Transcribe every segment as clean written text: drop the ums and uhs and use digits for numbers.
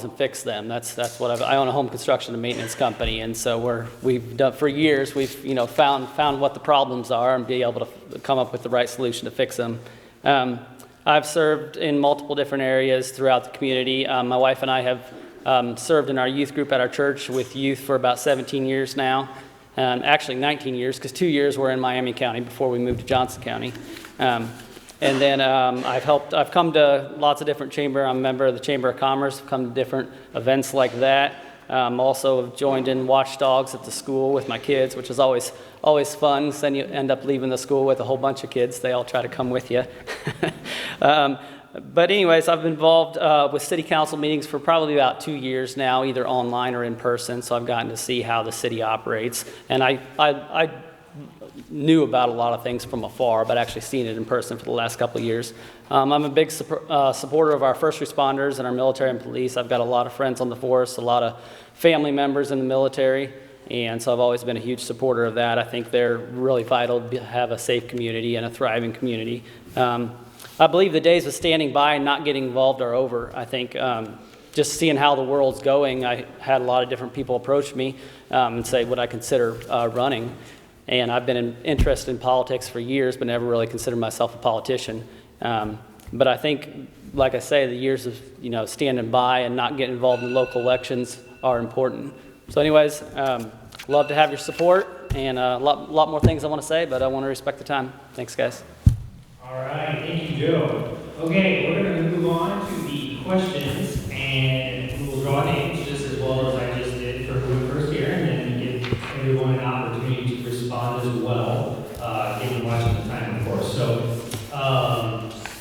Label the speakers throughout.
Speaker 1: and fix them. That's what I own a home construction and maintenance company, and so we've done for years. We've found what the problems are and be able to come up with the right solution to fix them. I've served in multiple different areas throughout the community. My wife and I have served in our youth group at our church with youth for about 17 years now. Actually 19 years, because 2 years were in Miami County before we moved to Johnson County. And then I've come to lots of different chamber. I'm a member of the Chamber of Commerce. I've come to different events like that. Also have joined in Watchdogs at the school with my kids, which is always fun. Then you end up leaving the school with a whole bunch of kids. They all try to come with you. But anyways, I've been involved with city council meetings for probably about 2 years now, either online or in person. So I've gotten to see how the city operates. And I knew about a lot of things from afar, but actually seen it in person for the last couple of years. I'm a big supporter of our first responders and our military and police. I've got a lot of friends on the force, a lot of family members in the military, and so I've always been a huge supporter of that. I think they're really vital to have a safe community and a thriving community. I believe the days of standing by and not getting involved are over. I think just seeing how the world's going, I had a lot of different people approach me and say, would I consider running? And I've been interested in politics for years, but never really considered myself a politician. But I think, like I say, the years of standing by and not getting involved in local elections are important. So anyways, love to have your support, and a lot more things I want to say, but I want to respect the time. Thanks, guys.
Speaker 2: All right, thank you, Joe. Okay, we're going to move on to the questions, and we will draw names just as well as I just did for who first here, and then give everyone an opportunity to respond as well, given watching the time, of course. So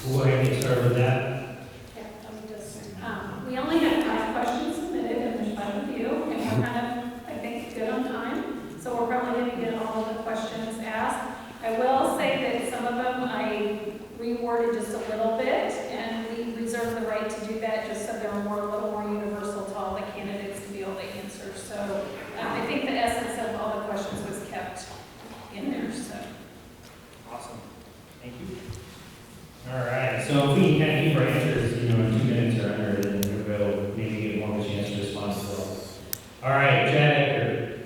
Speaker 2: we'll go ahead and get started with that.
Speaker 3: Yeah, we only have 5 questions submitted, and there's 5 of you, and we're kind of, I think, good on time. So we're probably going to get all of the questions asked. I will say that some of them I reworded just a little bit, and we reserve the right to do that just so they're a little more universal to all the candidates to be able to answer. So I think the essence of all the questions was kept in there. So
Speaker 2: Awesome. Thank you. All right. So if we can keep our answers, in 2 minutes or under, then we'll maybe get more of a chance to respond as well. All right, Chad Ecker.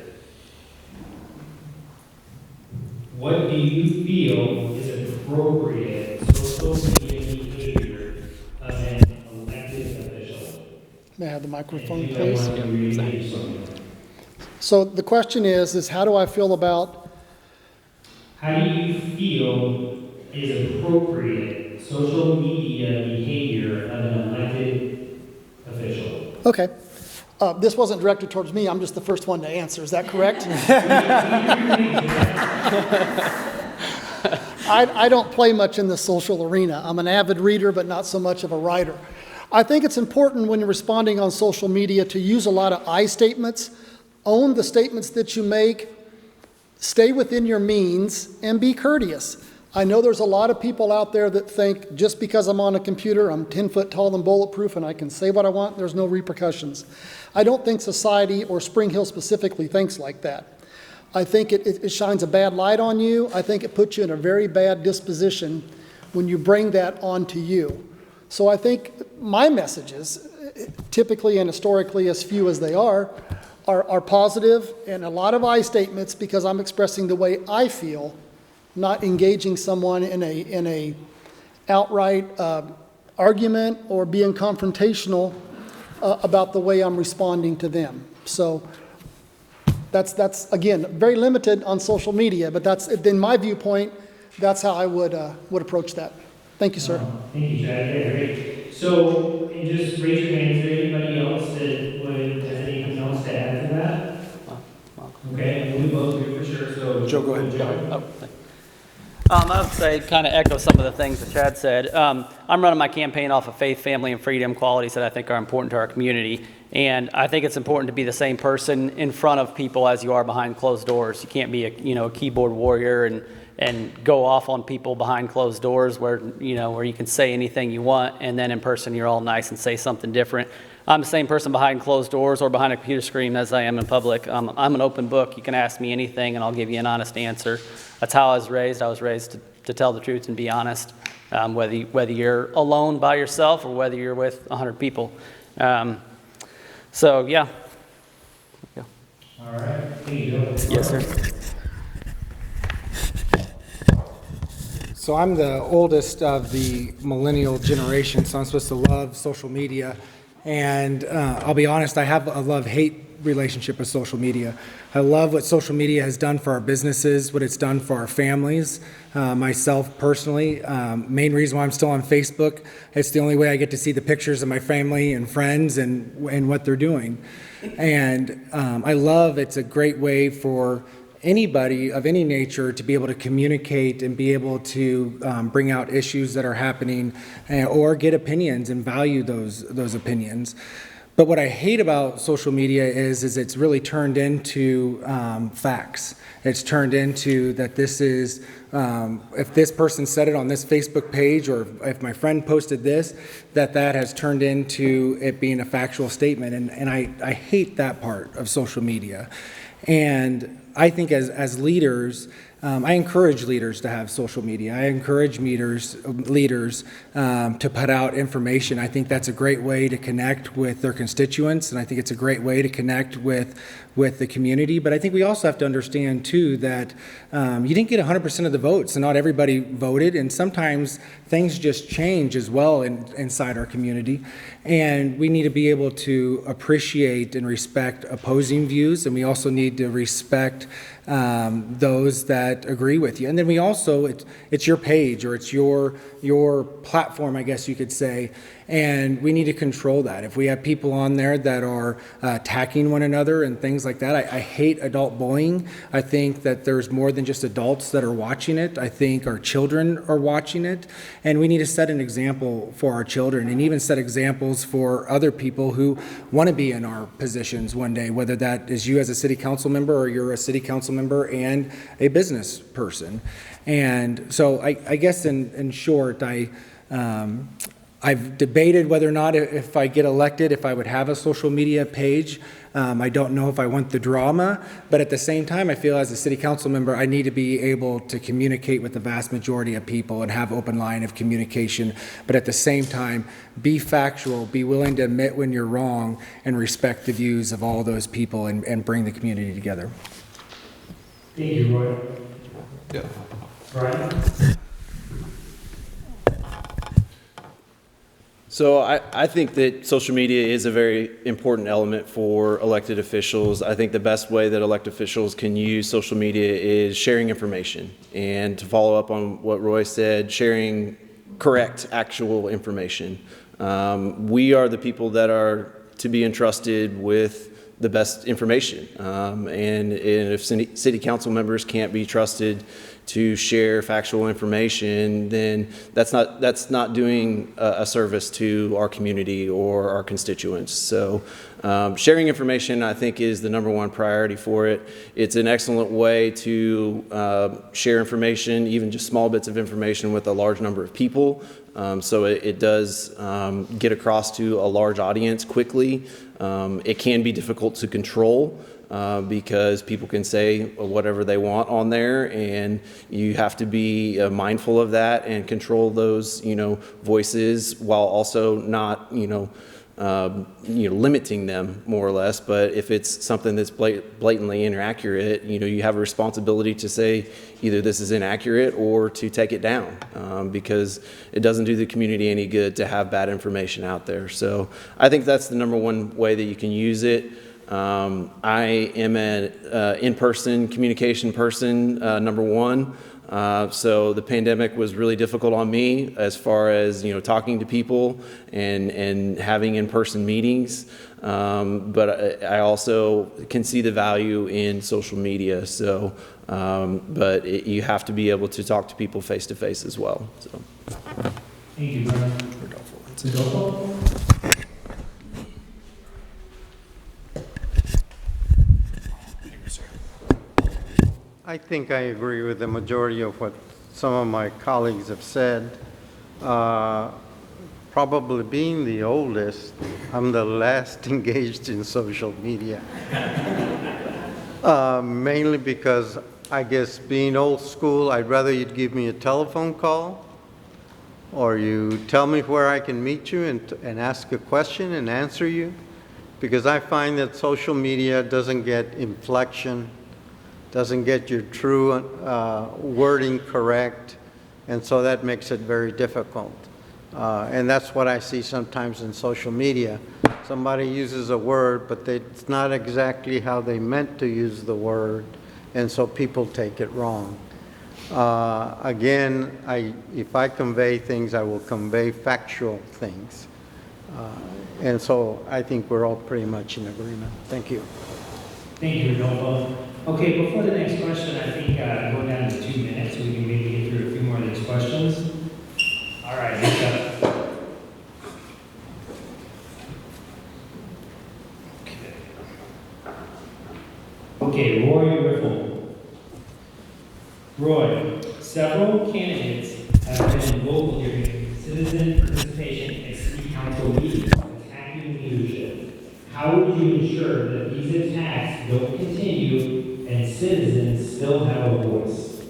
Speaker 2: What do you feel is appropriate social media behavior of an elected official?
Speaker 4: May I have the microphone,
Speaker 2: And
Speaker 4: please?
Speaker 2: you don't want to read something.
Speaker 4: So the question is how do I feel about,
Speaker 2: How do you feel is appropriate social media behavior of an elected official?
Speaker 4: okay, this wasn't directed towards me, I'm just the first one to answer, is that correct? I don't play much in the social arena. I'm an avid reader, but not so much of a writer. I think it's important when you're responding on social media to use a lot of I statements, own the statements that you make, stay within your means, and be courteous. I know there's a lot of people out there that think just because I'm on a computer, I'm 10 foot tall and bulletproof, and I can say what I want, there's no repercussions. I don't think society, or Spring Hill specifically, thinks like that. I think it shines a bad light on you. I think it puts you in a very bad disposition when you bring that onto you. So I think my messages, typically and historically as few as they are positive, and a lot of I statements because I'm expressing the way I feel, not engaging someone in a outright argument or being confrontational about the way I'm responding to them. So that's again very limited on social media, but that's in my viewpoint. That's how I would approach that. Thank you, sir.
Speaker 2: Thank you, Chad. Okay, great. So, and just raise your hand. Is there anybody else that has anything else to add to that? Okay, we'll both do for sure. So,
Speaker 5: Joe, go ahead.
Speaker 2: Joe.
Speaker 1: I would say, kind of echo some of the things that Chad said. I'm running my campaign off of faith, family, and freedom, qualities that I think are important to our community. And I think it's important to be the same person in front of people as you are behind closed doors. You can't be a keyboard warrior and go off on people behind closed doors where you can say anything you want, and then in person you're all nice and say something different. I'm the same person behind closed doors or behind a computer screen as I am in public. I'm an open book. You can ask me anything and I'll give you an honest answer. That's how I was raised. I was raised to tell the truth and be honest, whether you're alone by yourself or whether you're with 100 people. So, yeah.
Speaker 2: All right, thank you, Joe.
Speaker 1: Yes, sir.
Speaker 5: So I'm the oldest of the millennial generation, so I'm supposed to love social media. And I'll be honest, I have a love-hate relationship with social media. I love what social media has done for our businesses, what it's done for our families. Myself personally, main reason why I'm still on Facebook, it's the only way I get to see the pictures of my family and friends and what they're doing. And I love, it's a great way for anybody of any nature to be able to communicate and be able to bring out issues that are happening or get opinions and value those opinions. But what I hate about social media is it's really turned into facts. It's turned into that this is, if this person said it on this Facebook page, or if my friend posted this, that has turned into it being a factual statement. And I hate that part of social media. And I think as leaders, I encourage leaders to have social media. I encourage leaders to put out information. I think that's a great way to connect with their constituents, and I think it's a great way to connect with the community. But I think we also have to understand, too, that you didn't get 100% of the votes, and not everybody voted, and sometimes things just change as well inside our community. And we need to be able to appreciate and respect opposing views, and we also need to respect those that agree with you. And then we also, it's your page, or it's your platform, I guess you could say, and we need to control that. If we have people on there that are attacking one another and things like that, I hate adult bullying. I think that there's more than just adults that are watching it. I think our children are watching it, and we need to set an example for our children, and even set examples for other people who want to be in our positions one day, whether that is you as a city council member, or you're a city council member and a business person. And so I guess in short, I've debated whether or not, if I get elected, if I would have a social media page. I don't know if I want the drama, but at the same time, I feel as a city council member, I need to be able to communicate with the vast majority of people and have open line of communication. But at the same time, be factual, be willing to admit when you're wrong, and respect the views of all those people, and bring the community together.
Speaker 2: Thank you, Roy.
Speaker 6: Yeah.
Speaker 2: Brian?
Speaker 6: So I think that social media is a very important element for elected officials. I think the best way that elected officials can use social media is sharing information. And to follow up on what Roy said, sharing correct, actual information. We are the people that are to be entrusted with the best information. And if city council members can't be trusted to share factual information, then that's not doing a service to our community or our constituents. So sharing information, I think, is the #1 priority for it. It's an excellent way to share information, even just small bits of information, with a large number of people. So it does get across to a large audience quickly. It can be difficult to control because people can say whatever they want on there, and you have to be mindful of that and control those, voices, while also not, limiting them, more or less. But if it's something that's blatantly inaccurate, you have a responsibility to say either this is inaccurate or to take it down, because it doesn't do the community any good to have bad information out there. So I think that's the #1 way that you can use it. I am an in-person communication person, #1. So the pandemic was really difficult on me as far as, talking to people and having in-person meetings. But I also can see the value in social media. So, but you have to be able to talk to people face to face as well. So.
Speaker 2: Thank you, Brian. Adolfo?
Speaker 7: I think I agree with the majority of what some of my colleagues have said. Probably being the oldest, I'm the last engaged in social media. Mainly because I guess being old school, I'd rather you'd give me a telephone call, or you tell me where I can meet you and ask a question and answer you, because I find that social media doesn't get inflection, doesn't get your true wording correct, and so that makes it very difficult. And that's what I see sometimes in social media. Somebody uses a word, but it's not exactly how they meant to use the word, and so people take it wrong. Again, if I convey things, I will convey factual things. And so I think we're all pretty much in agreement. Thank you.
Speaker 2: Thank you, Rodolfo. Okay, before the next question, I think go down to 2 minutes, so we can maybe get through a few more of these questions. All right, next up. Okay, Roy Riffle. Roy, several candidates have been vocal during citizen participation at city council meetings attacking leadership. How would you ensure that these attacks don't continue and citizens still have a voice?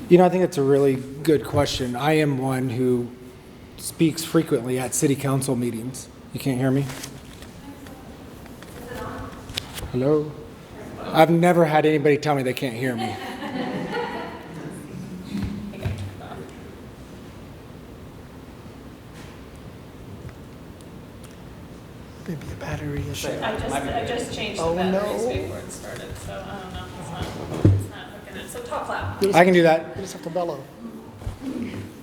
Speaker 5: You know, I think that's a really good question. I am one who speaks frequently at city council meetings. You can't hear me? Hello? I've never had anybody tell me they can't hear me.
Speaker 4: Maybe a battery issue.
Speaker 8: I just changed the
Speaker 4: Oh,
Speaker 8: batteries
Speaker 4: no.
Speaker 8: before it started, so I don't know. It's not looking at, so talk loud.
Speaker 5: I can do that.
Speaker 4: You just have to bellow.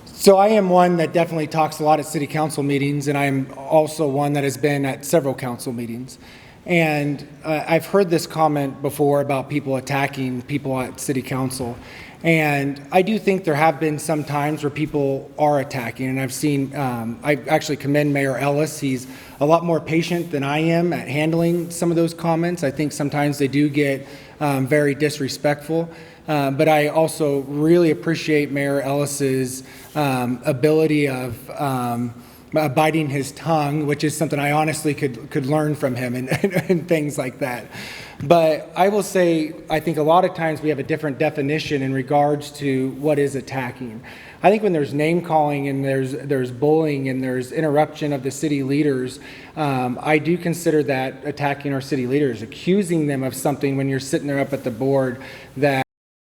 Speaker 5: So I am one that definitely talks a lot at city council meetings, and I'm also one that has been at several council meetings. And I've heard this comment before about people attacking people at city council. And I do think there have been some times where people are attacking, and I've seen, I actually commend Mayor Ellis. He's a lot more patient than I am at handling some of those comments. I think sometimes they do get very disrespectful. But I also really appreciate Mayor Ellis's ability of biting his tongue, which is something I honestly could learn from him and things like that. But I will say, I think a lot of times we have a different definition in regards to what is attacking. I think when there's name calling and there's bullying and there's interruption of the city leaders, I do consider that attacking our city leaders, accusing them of something when you're sitting there up at the board that